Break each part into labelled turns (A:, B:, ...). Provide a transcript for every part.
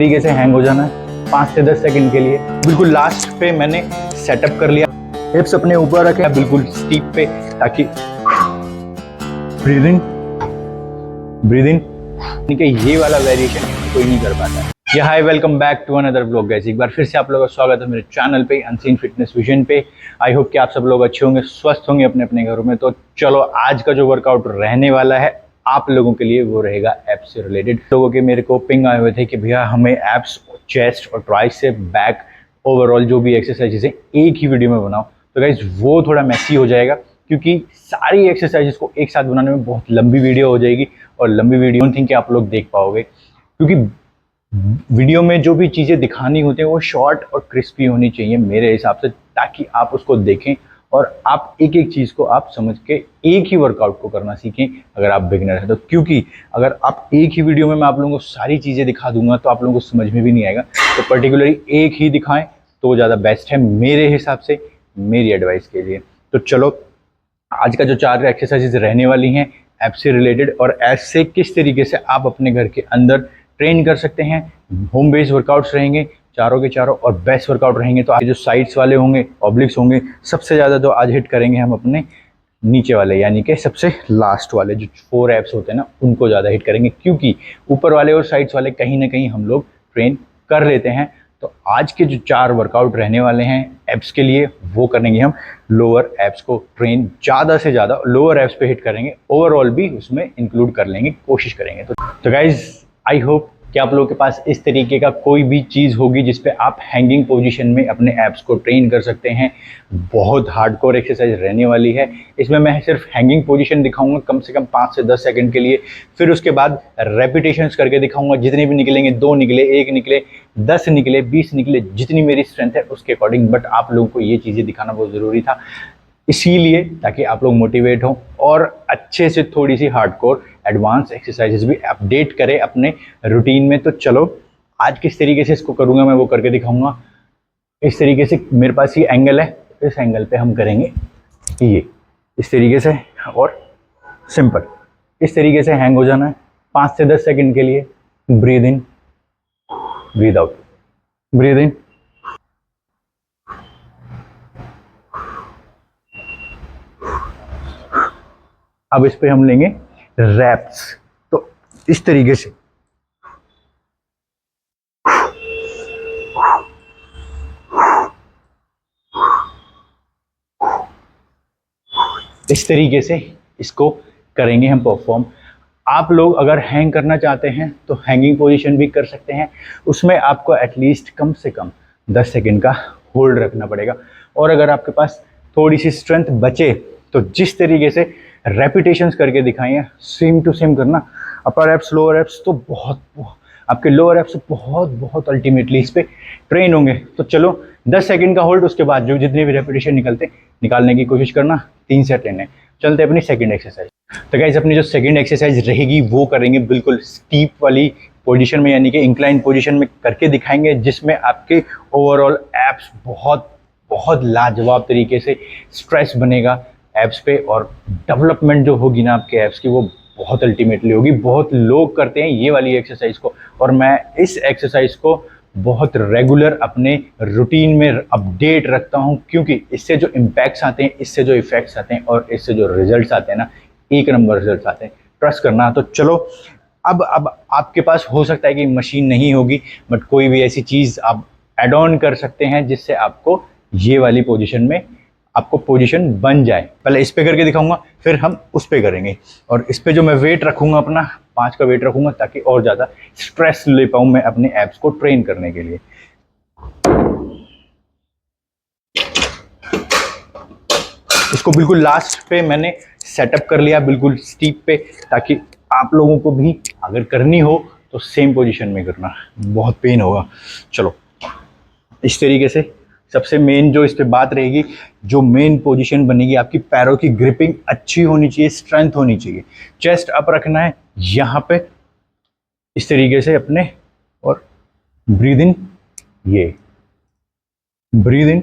A: तरीके से हैंग हो जाना है 5 से 10 सेकंड के लिए। बिल्कुल लास्ट पे मैंने सेटअप कर लिया, हिप्स अपने ऊपर रखे बिल्कुल स्टीप पे, ताकि ब्रीदिंग ब्रीदिंग ठीक है, ये वाला वेरिएशन कोई नहीं कर पाता है। या hi, welcome back to another blog guys. एक बार फिर से आप लोगों का स्वागत है मेरे चैनल पे अनसीन फिटनेस विजन पे। आई होप कि आप सब लोग अच्छे होंगे, स्वस्थ होंगे अपने अपने घरों में। तो चलो, आज का जो वर्कआउट रहने वाला है आप लोगों के लिए वो रहेगा एप्स से रिलेटेड। लोगों के मेरे को पिंग आए हुए थे कि भैया हमें एप्स, चेस्ट और ट्राइसेप, बैक, ओवरऑल जो भी एक्सरसाइजेस है एक ही वीडियो में बनाओ। तो गाइज वो थोड़ा मैसी हो जाएगा, क्योंकि सारी एक्सरसाइजेस को एक साथ बनाने में बहुत लंबी वीडियो हो जाएगी, और लंबी वीडियो डोंट थिंक कि आप लोग देख पाओगे, क्योंकि वीडियो में जो भी चीज़ें दिखानी होती हैं वो शॉर्ट और क्रिस्पी होनी चाहिए मेरे हिसाब से, ताकि आप उसको देखें और आप एक एक चीज़ को आप समझ के एक ही वर्कआउट को करना सीखें अगर आप बिगिनर हैं तो। क्योंकि अगर आप एक ही वीडियो में मैं आप लोगों को सारी चीज़ें दिखा दूंगा तो आप लोगों को समझ में भी नहीं आएगा। तो पर्टिकुलरली एक ही दिखाएं तो वो ज़्यादा बेस्ट है मेरे हिसाब से, मेरी एडवाइस के लिए। तो चलो, आज का जो 4 एक्सरसाइजेज रहने वाली हैं ऐप से रिलेटेड, और ऐप से किस तरीके से आप अपने घर के अंदर ट्रेन कर सकते हैं। होम बेस्ड वर्कआउट्स रहेंगे चारों के चारों, और बेस्ट वर्कआउट रहेंगे। तो आज जो साइड्स वाले होंगे, ऑब्लिक्स होंगे, सबसे ज़्यादा तो आज हिट करेंगे हम अपने नीचे वाले, यानी कि सबसे लास्ट वाले जो 4 एप्स होते हैं ना, उनको ज़्यादा हिट करेंगे, क्योंकि ऊपर वाले और साइड्स वाले कहीं ना कहीं हम लोग ट्रेन कर लेते हैं। तो आज के जो 4 वर्कआउट रहने वाले हैं एप्स के लिए, वो करेंगे हम लोअर एप्स को ट्रेन, ज़्यादा से ज़्यादा लोअर एप्स पे हिट करेंगे, ओवरऑल भी उसमें इंक्लूड कर लेंगे, कोशिश करेंगे। तो गाइज, आई होप कि आप लोगों के पास इस तरीके का कोई भी चीज़ होगी जिसपे आप हैंगिंग पोजीशन में अपने एप्स को ट्रेन कर सकते हैं। बहुत हार्डकोर एक्सरसाइज रहने वाली है। इसमें मैं सिर्फ हैंगिंग पोजीशन दिखाऊंगा कम से कम 5 से 10 सेकंड के लिए, फिर उसके बाद रेपिटेशंस करके दिखाऊंगा। जितने भी निकलेंगे, 2 निकले, 1 निकले, 10 निकले, 20 निकले, जितनी मेरी स्ट्रेंथ है उसके अकॉर्डिंग। बट आप लोगों को ये चीज़ें दिखाना बहुत ज़रूरी था, इसीलिए ताकि आप लोग मोटिवेट हों और अच्छे से थोड़ी सी हार्डकोर एडवांस एक्सरसाइजेस भी अपडेट करें अपने रूटीन में। तो चलो, आज किस तरीके से इसको करूंगा मैं वो करके दिखाऊंगा। इस तरीके से मेरे पास ये एंगल है, इस एंगल पे हम करेंगे ये इस तरीके से, और सिंपल इस तरीके से हैंग हो जाना है 5 से 10 सेकंड के लिए। Breathe in, breathe out, breathe in, अब इस पे हम लेंगे रैप्स। तो इस तरीके से इसको करेंगे हम परफॉर्म। आप लोग अगर हैंग करना चाहते हैं तो हैंगिंग पोजीशन भी कर सकते हैं। उसमें आपको एटलीस्ट कम से कम 10 सेकंड का होल्ड रखना पड़ेगा। और अगर आपके पास थोड़ी सी स्ट्रेंथ बचे तो जिस तरीके से रेपिटेशंस करके दिखाएं, सेम टू सेम करना। अपर एप्स, लोअर एप्स तो बहुत, आपके लोअर एप्स बहुत बहुत अल्टीमेटली इस पर ट्रेन होंगे। तो चलो, 10 सेकंड का होल्ड, उसके बाद जो जितने भी रेपिटेशन निकालने की कोशिश करना। 3 सेट लेने। चलते अपनी सेकंड एक्सरसाइज। तो गाइस, अपनी जो सेकंड एक्सरसाइज रहेगी वो करेंगे बिल्कुल स्टीप वाली पोजीशन में, यानी कि इंक्लाइन पोजीशन में करके दिखाएंगे, जिसमें आपके ओवरऑल एप्स बहुत बहुत लाजवाब तरीके से स्ट्रेस बनेगा एप्स पे, और डेवलपमेंट जो होगी ना आपके एप्स की वो बहुत अल्टीमेटली होगी। बहुत लोग करते हैं ये वाली एक्सरसाइज को, और मैं इस एक्सरसाइज को बहुत रेगुलर अपने रूटीन में अपडेट रखता हूं, क्योंकि इससे जो इम्पैक्ट्स आते हैं, इससे जो इफेक्ट्स आते हैं, और इससे जो रिजल्ट्स आते हैं ना, एक नंबर रिजल्ट्स आते हैं, ट्रस्ट करना। तो चलो, अब आपके पास हो सकता है कि मशीन नहीं होगी, बट कोई भी ऐसी चीज़ आप एड ऑन कर सकते हैं जिससे आपको ये वाली पोजीशन में आपको पोजीशन बन जाए। पहले इस पे करके दिखाऊंगा, फिर हम उस पे करेंगे। और इस पे जो मैं वेट रखूंगा अपना 5 का वेट रखूंगा, ताकि और ज़्यादा स्ट्रेस ले पाऊँ मैं अपने एप्स को ट्रेन करने के लिए। इसको बिल्कुल लास्ट पे मैंने सेटअप कर लिया, बिल्कुल स्टीप पे, ताकि आप लोगों को भी अगर करनी हो तो सेम पोजीशन में करना, बहुत पेन होगा। चलो, इस तरीके से सबसे मेन जो इस पे बात रहेगी, जो मेन पोजीशन बनेगी, आपकी पैरों की ग्रिपिंग अच्छी होनी चाहिए, स्ट्रेंथ होनी चाहिए। चेस्ट अप रखना है यहाँ पे इस तरीके से अपने, और ब्रीद इन, ये breathe in,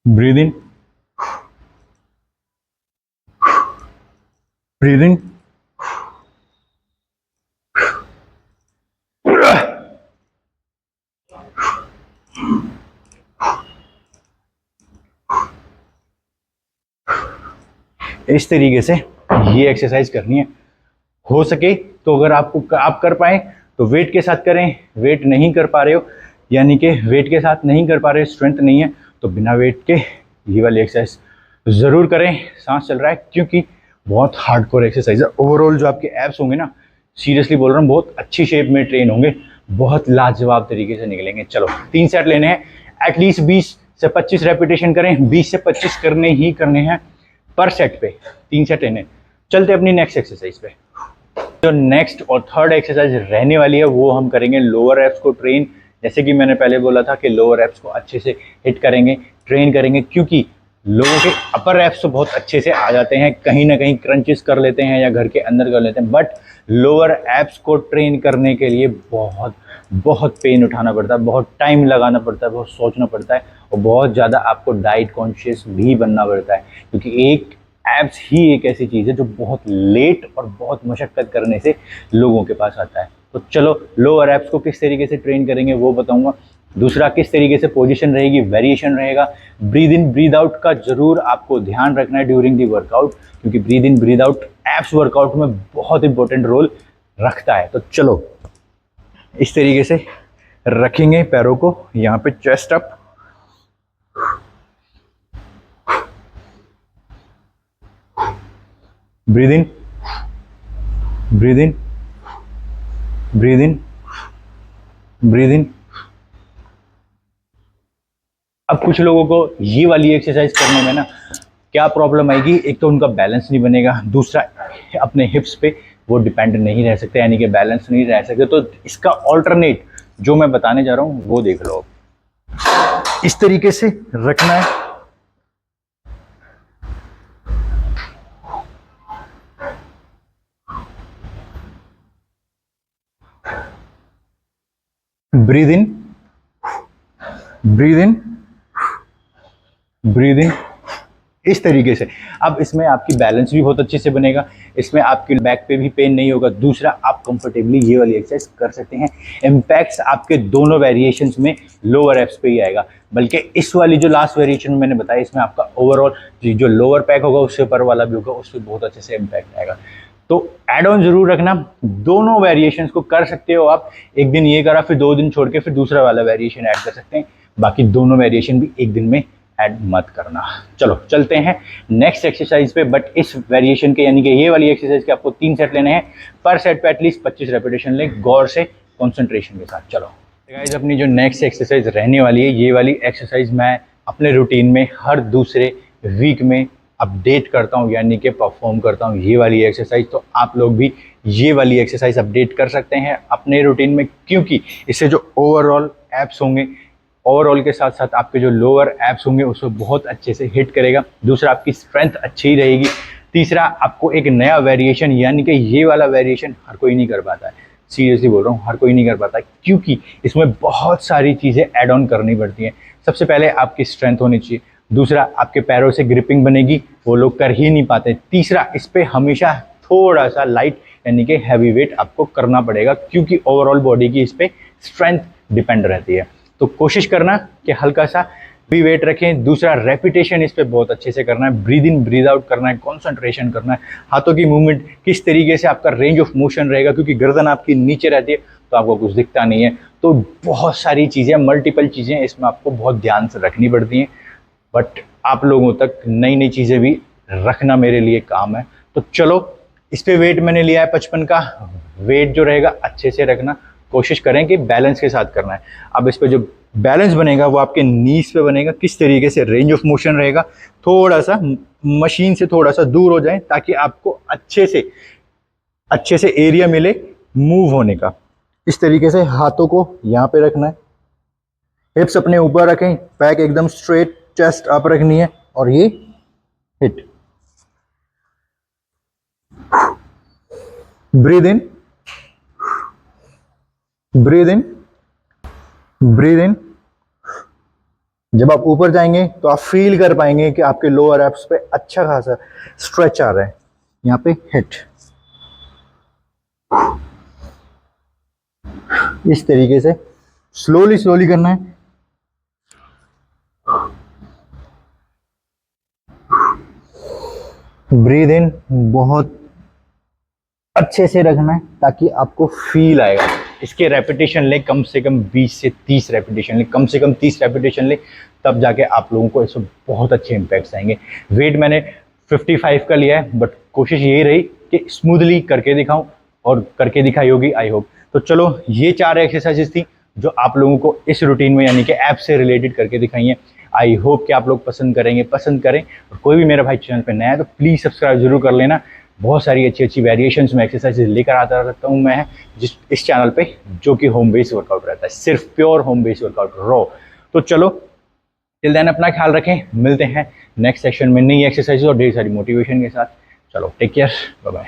A: breathe in, breathe in, इस तरीके से ये एक्सरसाइज करनी है। हो सके तो अगर आप कर पाए तो वेट के साथ करें, वेट नहीं कर पा रहे हो यानी कि वेट के साथ नहीं कर पा रहे हो, स्ट्रेंथ नहीं है, तो बिना वेट के ये वाली एक्सरसाइज ज़रूर करें। सांस चल रहा है क्योंकि बहुत हार्डकोर एक्सरसाइज है। ओवरऑल जो आपके एब्स होंगे ना, सीरियसली बोल रहा हूँ, बहुत अच्छी शेप में ट्रेन होंगे, बहुत लाजवाब तरीके से निकलेंगे। चलो 3 सेट लेने हैं, एटलीस्ट 20 से 25 रेपिटेशन करें, 20 से 25 करने ही करने हैं पर सेट पे, 3 सेट लेने। चलते अपनी नेक्स्ट एक्सरसाइज पे। जो नेक्स्ट और थर्ड एक्सरसाइज रहने वाली है वो हम करेंगे लोअर एब्स को ट्रेन। जैसे कि मैंने पहले बोला था कि लोअर एब्स को अच्छे से हिट करेंगे, ट्रेन करेंगे, क्योंकि लोगों के अपर एब्स तो बहुत अच्छे से आ जाते हैं, कहीं ना कहीं क्रंचेस कर लेते हैं या घर के अंदर कर लेते हैं, बट लोअर एब्स को ट्रेन करने के लिए बहुत बहुत पेन उठाना पड़ता है, बहुत टाइम लगाना पड़ता है, बहुत सोचना पड़ता है और बहुत ज़्यादा आपको डाइट कॉन्शियस भी बनना पड़ता है, क्योंकि एक एब्स ही एक ऐसी चीज़ है जो बहुत लेट और बहुत मशक्क़त करने से लोगों के पास आता है। तो चलो लोअर एब्स को किस तरीके से ट्रेन करेंगे वो बताऊंगा। दूसरा, किस तरीके से पोजीशन रहेगी, वेरिएशन रहेगा। ब्रीद इन ब्रीद आउट का जरूर आपको ध्यान रखना है ड्यूरिंग दी वर्कआउट, क्योंकि breathe in breathe out abs workout में बहुत इंपॉर्टेंट रोल रखता है। तो चलो इस तरीके से रखेंगे पैरों को यहाँ पे, chest up, breathe in breathe in breathe in breathe in. अब कुछ लोगों को ये वाली एक्सरसाइज करने में ना क्या प्रॉब्लम आएगी, एक तो उनका बैलेंस नहीं बनेगा, दूसरा अपने हिप्स पे वो डिपेंड नहीं रह सकते, यानी कि बैलेंस नहीं रह सकते। तो इसका ऑल्टरनेट जो मैं बताने जा रहा हूँ वो देख लो। इस तरीके से रखना है, breathe in breathe in breathe in, इस तरीके से। अब इसमें आपकी बैलेंस भी बहुत अच्छे से बनेगा, इसमें आपकी बैक पे भी पेन नहीं होगा। दूसरा, आप कंफर्टेबली ये वाली एक्सरसाइज कर सकते हैं। इम्पैक्ट्स आपके दोनों वेरिएशंस में लोअर एब्स पे ही आएगा, बल्कि इस वाली जो लास्ट वेरिएशन मैंने बताया इसमें आपका ओवरऑल जो लोअर पैक होगा उससे ऊपर वाला भी होगा, उस पर बहुत अच्छे से इम्पैक्ट आएगा। तो एड ऑन जरूर रखना, दोनों वेरिएशंस को कर सकते हो आप। एक दिन ये करा, फिर 2 दिन छोड़ के फिर दूसरा वाला वेरिएशन ऐड कर सकते हैं, बाकी दोनों वेरिएशन भी एक दिन में ऐड मत करना। चलो चलते हैं नेक्स्ट एक्सरसाइज पे, बट इस वेरिएशन के यानी कि ये वाली एक्सरसाइज के आपको 3 सेट लेने हैं, पर सेट पे एटलीस्ट 25 रेपिटेशन लें, गौर से कंसंट्रेशन के साथ। चलो गाइस, अपनी जो नेक्स्ट एक्सरसाइज रहने वाली है, ये वाली एक्सरसाइज मैं अपने रूटीन में हर दूसरे वीक में अपडेट करता हूँ, यानी कि परफॉर्म करता हूँ ये वाली एक्सरसाइज। तो आप लोग भी ये वाली एक्सरसाइज अपडेट कर सकते हैं अपने रूटीन में, क्योंकि इससे जो ओवरऑल एब्स होंगे, ओवरऑल के साथ साथ आपके जो लोअर एब्स होंगे उसको बहुत अच्छे से हिट करेगा। दूसरा, आपकी स्ट्रेंथ अच्छी ही रहेगी। तीसरा, आपको एक नया वेरिएशन, यानी कि ये वाला वेरिएशन हर कोई नहीं कर पाता है, सीरियसली बोल रहा हूँ, हर कोई नहीं कर पाता, क्योंकि इसमें बहुत सारी चीज़ें ऐड ऑन करनी पड़ती हैं। सबसे पहले आपकी स्ट्रेंथ होनी चाहिए, दूसरा आपके पैरों से ग्रिपिंग बनेगी, वो लोग कर ही नहीं पाते। तीसरा, इस पर हमेशा थोड़ा सा लाइट यानी कि हैवी वेट आपको करना पड़ेगा, क्योंकि ओवरऑल बॉडी की इस पर स्ट्रेंथ डिपेंड रहती है। तो कोशिश करना कि हल्का सा भी वेट रखें। दूसरा, रेपिटेशन इस पे बहुत अच्छे से करना है, ब्रीद इन ब्रीद आउट करना है, कंसंट्रेशन करना है। हाथों की मूवमेंट किस तरीके से, आपका रेंज ऑफ मोशन रहेगा, क्योंकि गर्दन आपकी नीचे रहती है तो आपको कुछ दिखता नहीं है। तो बहुत सारी चीज़ें, मल्टीपल चीज़ें इसमें आपको बहुत ध्यान से रखनी पड़ती हैं, बट आप लोगों तक नई नई चीज़ें भी रखना मेरे लिए काम है। तो चलो, इस पे वेट मैंने लिया है 55 का। वेट जो रहेगा अच्छे से रखना, कोशिश करें कि बैलेंस के साथ करना है। अब इस पे जो बैलेंस बनेगा वो आपके नीज पे बनेगा। किस तरीके से, रेंज ऑफ मोशन रहेगा, थोड़ा सा मशीन से थोड़ा सा दूर हो जाए ताकि आपको अच्छे से एरिया मिले मूव होने का। इस तरीके से हाथों को यहाँ पे रखना है, हिप्स अपने ऊपर रखें, बैक एकदम स्ट्रेट, चेस्ट अप रखनी है और ये hit. Breathe in breathe in breathe in. जब आप ऊपर जाएंगे तो आप फील कर पाएंगे कि आपके लोअर एब्स पे अच्छा खासा स्ट्रेच आ रहा है। यहाँ पे हिट, इस तरीके से स्लोली स्लोली करना है। ब्रीद इन बहुत अच्छे से रखना है ताकि आपको फील आएगा। इसके रेपिटेशन ले कम से कम 20 से 30 रेपिटेशन ले, कम से कम 30 रेपिटेशन ले, तब जाके आप लोगों को इसमें बहुत अच्छे इम्पैक्ट्स आएंगे। वेट मैंने 55 का लिया है, बट कोशिश यही रही कि स्मूथली करके दिखाऊं और करके दिखाई होगी आई होप। तो चलो, ये 4 एक्सरसाइजेस थी जो आप लोगों को इस रूटीन में यानी कि ऐप से रिलेटेड करके दिखाई है। आई होप कि आप लोग पसंद करेंगे, पसंद करें। और कोई भी मेरा भाई चैनल पे नया है तो प्लीज़ सब्सक्राइब जरूर कर लेना। बहुत सारी अच्छी अच्छी वेरिएशंस में एक्सरसाइजेज लेकर आता रहता हूँ मैं जिस इस चैनल पे, जो कि होम बेस्ड वर्कआउट रहता है, सिर्फ pure home based workout raw. तो चलो, टिल देन अपना ख्याल रखें, मिलते हैं नेक्स्ट सेशन में नई एक्सरसाइज और ढेर सारी मोटिवेशन के साथ। चलो, टेक केयर, बाय बाय।